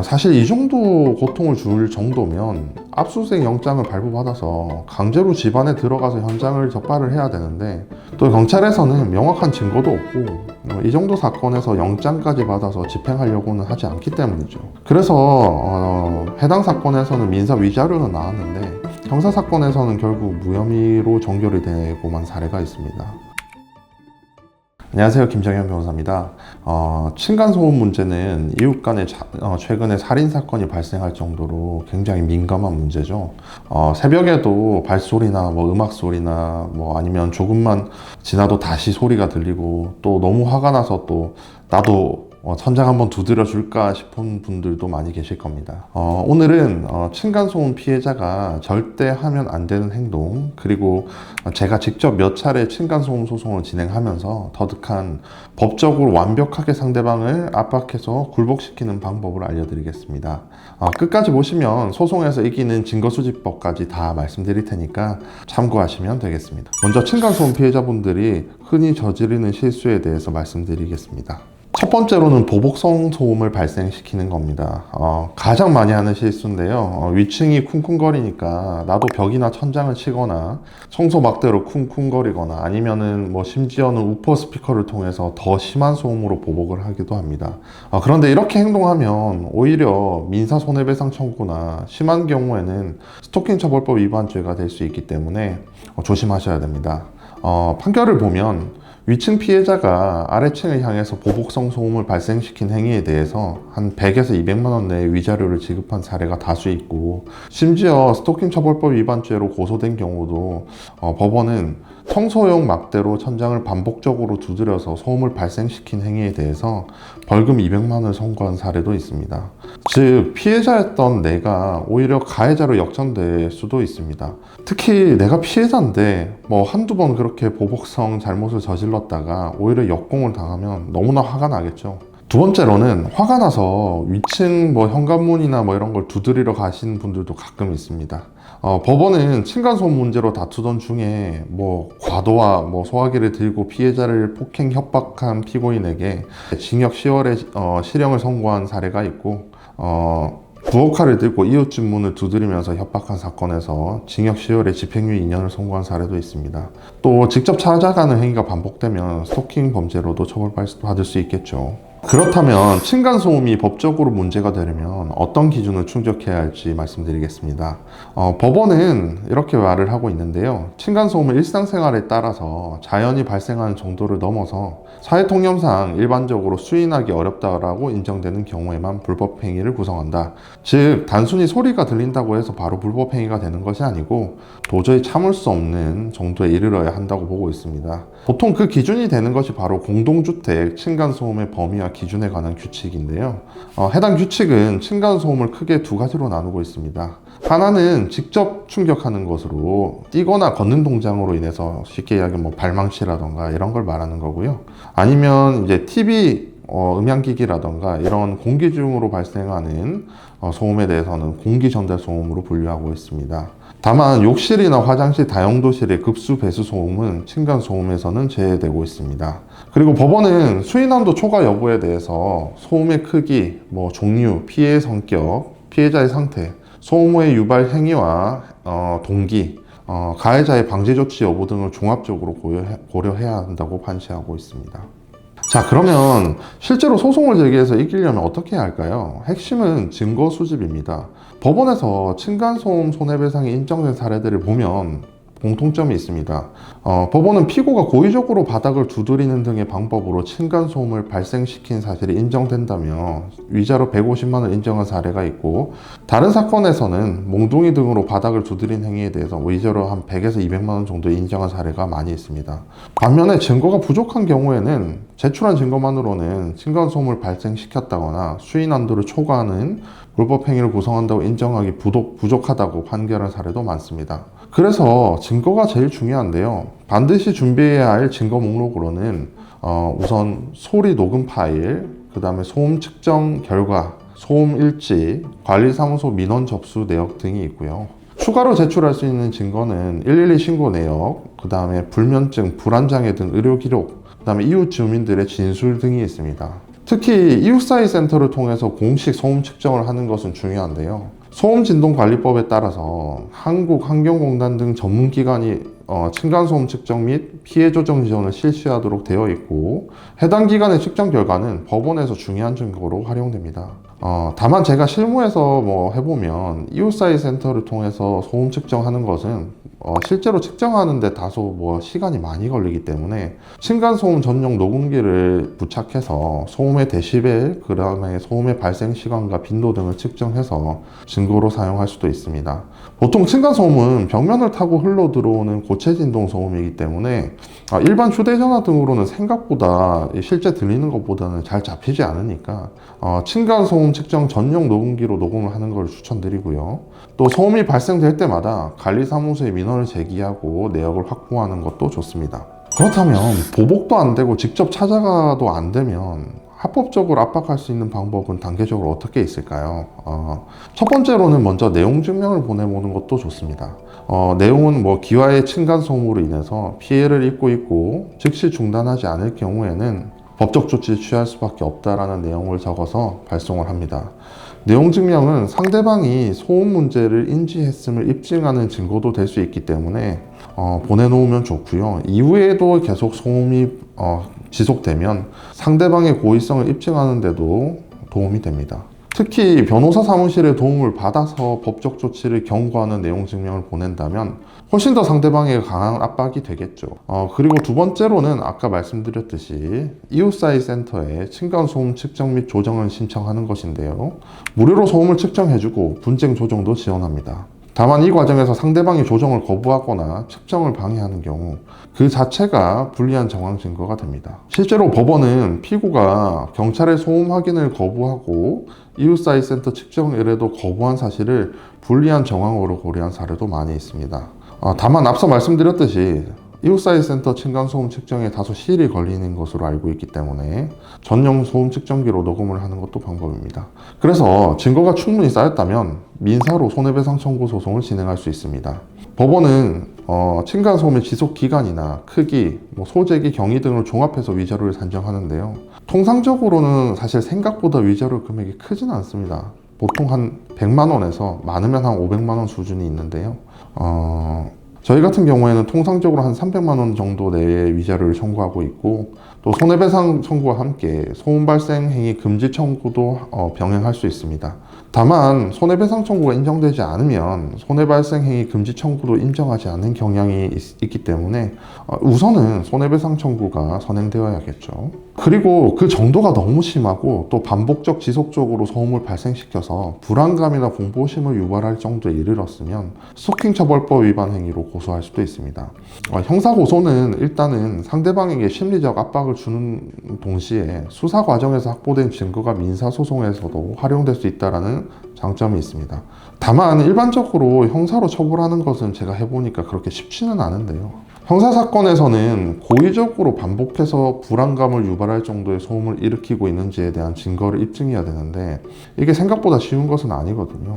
사실 이 정도 고통을 줄 정도면 압수수색 영장을 발부받아서 강제로 집안에 들어가서 현장을 적발을 해야 되는데, 또 경찰에서는 명확한 증거도 없고 이 정도 사건에서 영장까지 받아서 집행하려고는 하지 않기 때문이죠. 그래서 해당 사건에서는 민사 위자료는 나왔는데 형사 사건에서는 결국 무혐의로 종결이 되고만 사례가 있습니다. 안녕하세요, 김정현 변호사입니다. 층간소음 문제는 이웃 간에 최근에 살인사건이 발생할 정도로 굉장히 민감한 문제죠. 새벽에도 발소리나 음악소리나 아니면 조금만 지나도 다시 소리가 들리고, 또 너무 화가 나서 또 나도 천장 한번 두드려 줄까 싶은 분들도 많이 계실 겁니다. 오늘은 층간소음 피해자가 절대 하면 안 되는 행동, 그리고 제가 직접 몇 차례 층간소음 소송을 진행하면서 터득한 법적으로 완벽하게 상대방을 압박해서 굴복시키는 방법을 알려드리겠습니다. 끝까지 보시면 소송에서 이기는 증거수집법까지 다 말씀드릴 테니까 참고하시면 되겠습니다. 먼저 층간소음 피해자분들이 흔히 저지르는 실수에 대해서 말씀드리겠습니다. 첫 번째로는 보복성 소음을 발생시키는 겁니다. 가장 많이 하는 실수인데요. 위층이 쿵쿵거리니까 나도 벽이나 천장을 치거나 청소 막대로 쿵쿵거리거나, 아니면은 심지어는 우퍼 스피커를 통해서 더 심한 소음으로 보복을 하기도 합니다. 그런데 이렇게 행동하면 오히려 민사 손해배상 청구나 심한 경우에는 스토킹 처벌법 위반죄가 될 수 있기 때문에 조심하셔야 됩니다. 판결을 보면 위층 피해자가 아래층을 향해서 보복성 소음을 발생시킨 행위에 대해서 한 100에서 200만 원 내의 위자료를 지급한 사례가 다수 있고, 심지어 스토킹 처벌법 위반죄로 고소된 경우도 법원은 청소용 막대로 천장을 반복적으로 두드려서 소음을 발생시킨 행위에 대해서 벌금 200만 원을 선고한 사례도 있습니다. 즉, 피해자였던 내가 오히려 가해자로 역전될 수도 있습니다. 특히 내가 피해자인데 한두 번 그렇게 보복성 잘못을 저질렀다가 오히려 역공을 당하면 너무나 화가 나겠죠. 두 번째로는 화가 나서 위층 현관문이나 이런 걸 두드리러 가시는 분들도 가끔 있습니다. 법원은 층간소음 문제로 다투던 중에 과도와 소화기를 들고 피해자를 폭행 협박한 피고인에게 징역 10월에 실형을 선고한 사례가 있고, 부엌칼을 들고 이웃집 문을 두드리면서 협박한 사건에서 징역 10월에 집행유예 2년을 선고한 사례도 있습니다. 또 직접 찾아가는 행위가 반복되면 스토킹 범죄로도 처벌받을 수 있겠죠. 그렇다면 층간소음이 법적으로 문제가 되려면 어떤 기준을 충족해야 할지 말씀드리겠습니다. 법원은 이렇게 말을 하고 있는데요. 층간소음은 일상생활에 따라서 자연히 발생하는 정도를 넘어서 사회통념상 일반적으로 수인하기 어렵다라고 인정되는 경우에만 불법행위를 구성한다. 즉, 단순히 소리가 들린다고 해서 바로 불법행위가 되는 것이 아니고 도저히 참을 수 없는 정도에 이르러야 한다고 보고 있습니다. 보통 그 기준이 되는 것이 바로 공동주택 층간소음의 범위와 기준에 관한 규칙인데요. 해당 규칙은 층간소음을 크게 두 가지로 나누고 있습니다. 하나는 직접 충격하는 것으로 뛰거나 걷는 동작으로 인해서, 쉽게 이야기하면 발망치라던가 이런 걸 말하는 거고요. 아니면 이제 TV 음향기기라던가 이런 공기 중으로 발생하는 소음에 대해서는 공기 전달 소음으로 분류하고 있습니다. 다만 욕실이나 화장실 다용도실의 급수 배수 소음은 층간 소음에서는 제외되고 있습니다. 그리고 법원은 수인한도 초과 여부에 대해서 소음의 크기, 종류, 피해의 성격, 피해자의 상태, 소음의 유발 행위와 동기, 가해자의 방지 조치 여부 등을 종합적으로 고려해야 한다고 판시하고 있습니다. 자, 그러면 실제로 소송을 제기해서 이기려면 어떻게 해야 할까요? 핵심은 증거 수집입니다. 법원에서 층간소음 손해배상이 인정된 사례들을 보면 공통점이 있습니다. 법원은 피고가 고의적으로 바닥을 두드리는 등의 방법으로 층간소음을 발생시킨 사실이 인정된다며 위자료 150만 원 인정한 사례가 있고, 다른 사건에서는 몽둥이 등으로 바닥을 두드린 행위에 대해서 위자료 한 100에서 200만 원 정도 인정한 사례가 많이 있습니다. 반면에 증거가 부족한 경우에는 제출한 증거만으로는 층간소음을 발생시켰다거나 수인 한도를 초과하는 불법 행위를 구성한다고 인정하기 부족하다고 판결한 사례도 많습니다. 그래서 증거가 제일 중요한데요. 반드시 준비해야 할 증거 목록으로는 우선 소리 녹음 파일, 그 다음에 소음 측정 결과, 소음 일지, 관리사무소 민원 접수 내역 등이 있고요. 추가로 제출할 수 있는 증거는 112 신고 내역, 그 다음에 불면증, 불안장애 등 의료 기록, 그 다음에 이웃 주민들의 진술 등이 있습니다. 특히 이웃 사이 센터를 통해서 공식 소음 측정을 하는 것은 중요한데요. 소음진동관리법에 따라서 한국환경공단 등 전문기관이 층간소음 측정 및 피해 조정 지원을 실시하도록 되어 있고, 해당 기관의 측정 결과는 법원에서 중요한 증거로 활용됩니다. 다만 제가 실무에서 해보면 이웃 사이 센터를 통해서 소음 측정하는 것은 실제로 측정하는데 다소 시간이 많이 걸리기 때문에 층간소음 전용 녹음기를 부착해서 소음의 데시벨, 그다음에 소음의 발생 시간과 빈도 등을 측정해서 증거로 사용할 수도 있습니다. 보통 층간소음은 벽면을 타고 흘러 들어오는 고체 진동 소음이기 때문에 일반 휴대전화 등으로는 생각보다 실제 들리는 것보다는 잘 잡히지 않으니까 층간소음 측정 전용 녹음기로 녹음을 하는 걸 추천드리고요. 또 소음이 발생될 때마다 관리사무소에 민원을 제기하고 내역을 확보하는 것도 좋습니다. 그렇다면 보복도 안 되고 직접 찾아가도 안 되면 합법적으로 압박할 수 있는 방법은 단계적으로 어떻게 있을까요? 첫 번째로는 먼저 내용 증명을 보내보는 것도 좋습니다. 내용은 기와의 층간소음으로 인해서 피해를 입고 있고 즉시 중단하지 않을 경우에는 법적 조치를 취할 수밖에 없다라는 내용을 적어서 발송을 합니다. 내용 증명은 상대방이 소음 문제를 인지했음을 입증하는 증거도 될 수 있기 때문에 보내놓으면 좋고요. 이후에도 계속 소음이 지속되면 상대방의 고의성을 입증하는 데도 도움이 됩니다. 특히 변호사 사무실의 도움을 받아서 법적 조치를 경고하는 내용 증명을 보낸다면 훨씬 더 상대방에게 강한 압박이 되겠죠. 그리고 두 번째로는 아까 말씀드렸듯이 이웃 사이 센터에 층간소음 측정 및 조정을 신청하는 것인데요. 무료로 소음을 측정해주고 분쟁 조정도 지원합니다. 다만 이 과정에서 상대방이 조정을 거부하거나 측정을 방해하는 경우 그 자체가 불리한 정황 증거가 됩니다. 실제로 법원은 피고가 경찰의 소음 확인을 거부하고 이웃 사이 센터 측정 의뢰도 거부한 사실을 불리한 정황으로 고려한 사례도 많이 있습니다. 다만 앞서 말씀드렸듯이 이웃 사이 센터 층간소음 측정에 다소 시일이 걸리는 것으로 알고 있기 때문에 전용 소음 측정기로 녹음을 하는 것도 방법입니다. 그래서 증거가 충분히 쌓였다면 민사로 손해배상 청구 소송을 진행할 수 있습니다. 법원은 층간소음의 지속 기간이나 크기, 소재기, 경위 등을 종합해서 위자료를 산정하는데요. 통상적으로는 사실 생각보다 위자료 금액이 크지는 않습니다. 보통 한 100만 원에서 많으면 한 500만 원 수준이 있는데요. 저희 같은 경우에는 통상적으로 한 300만 원 정도 내의 위자료를 청구하고 있고, 또 손해배상 청구와 함께 소음 발생 행위 금지 청구도 병행할 수 있습니다. 다만 손해배상 청구가 인정되지 않으면 손해발생 행위 금지 청구도 인정하지 않는 경향이 있기 때문에 우선은 손해배상 청구가 선행되어야겠죠. 그리고 그 정도가 너무 심하고 또 반복적 지속적으로 소음을 발생시켜서 불안감이나 공포심을 유발할 정도에 이르렀으면 스토킹처벌법 위반 행위로 고소할 수도 있습니다. 형사고소는 일단은 상대방에게 심리적 압박을 주는 동시에 수사 과정에서 확보된 증거가 민사소송에서도 활용될 수 있다는 장점이 있습니다. 다만 일반적으로 형사로 처벌하는 것은 제가 해보니까 그렇게 쉽지는 않은데요. 형사사건에서는 고의적으로 반복해서 불안감을 유발할 정도의 소음을 일으키고 있는지에 대한 증거를 입증해야 되는데 이게 생각보다 쉬운 것은 아니거든요.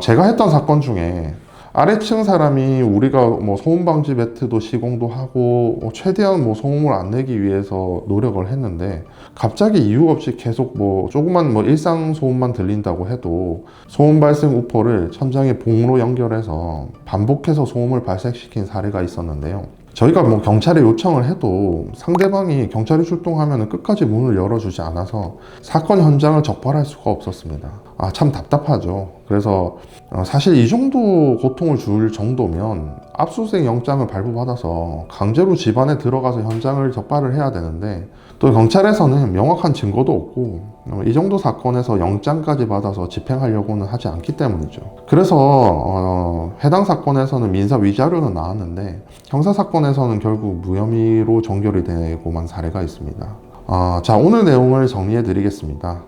제가 했던 사건 중에 아래층 사람이 우리가 소음 방지 매트도 시공도 하고 최대한 소음을 안 내기 위해서 노력을 했는데 갑자기 이유 없이 계속 조그만 일상 소음만 들린다고 해도 소음 발생 우퍼를 천장에 봉으로 연결해서 반복해서 소음을 발생시킨 사례가 있었는데요. 저희가 경찰에 요청을 해도 상대방이 경찰이 출동하면 끝까지 문을 열어주지 않아서 사건 현장을 적발할 수가 없었습니다. 참 답답하죠. 그래서 사실 이 정도 고통을 줄 정도면 압수수색 영장을 발부받아서 강제로 집안에 들어가서 현장을 적발을 해야 되는데 또 경찰에서는 명확한 증거도 없고 이 정도 사건에서 영장까지 받아서 집행하려고는 하지 않기 때문이죠. 그래서 해당 사건에서는 민사 위자료는 나왔는데 형사 사건에서는 결국 무혐의로 종결이 되고만 사례가 있습니다. 자, 오늘 내용을 정리해 드리겠습니다.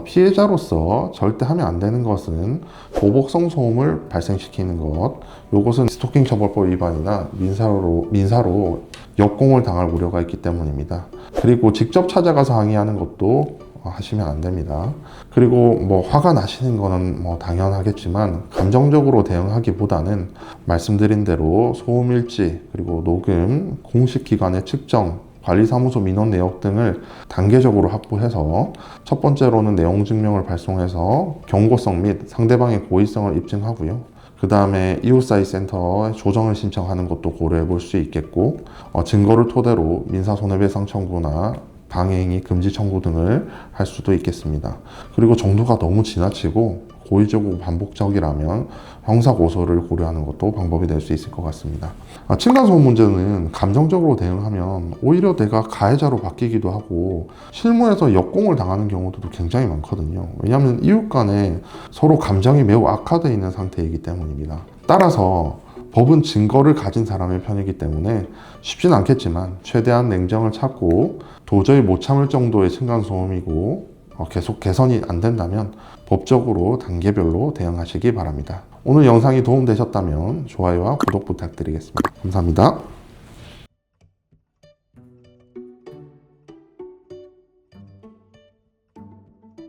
피해자로서 절대 하면 안 되는 것은 보복성 소음을 발생시키는 것, 이것은 스토킹 처벌법 위반이나 민사로 역공을 당할 우려가 있기 때문입니다. 그리고 직접 찾아가서 항의하는 것도 하시면 안 됩니다. 그리고 화가 나시는 거는 당연하겠지만 감정적으로 대응하기보다는 말씀드린 대로 소음 일지 그리고 녹음, 공식 기관의 측정 관리사무소 민원 내역 등을 단계적으로 확보해서 첫 번째로는 내용 증명을 발송해서 경고성 및 상대방의 고의성을 입증하고요. 그 다음에 이웃사회 센터에 조정을 신청하는 것도 고려해 볼 수 있겠고, 증거를 토대로 민사손해배상 청구나 방해행위 금지 청구 등을 할 수도 있겠습니다. 그리고 정도가 너무 지나치고 고의적이고 반복적이라면 형사고소를 고려하는 것도 방법이 될 수 있을 것 같습니다. 층간소음 문제는 감정적으로 대응하면 오히려 내가 가해자로 바뀌기도 하고 실무에서 역공을 당하는 경우도 굉장히 많거든요. 왜냐하면 이웃 간에 서로 감정이 매우 악화되어 있는 상태이기 때문입니다. 따라서 법은 증거를 가진 사람의 편이기 때문에 쉽진 않겠지만 최대한 냉정을 찾고 도저히 못 참을 정도의 층간소음이고 계속 개선이 안 된다면 법적으로 단계별로 대응하시기 바랍니다. 오늘 영상이 도움되셨다면 좋아요와 구독 부탁드리겠습니다. 감사합니다.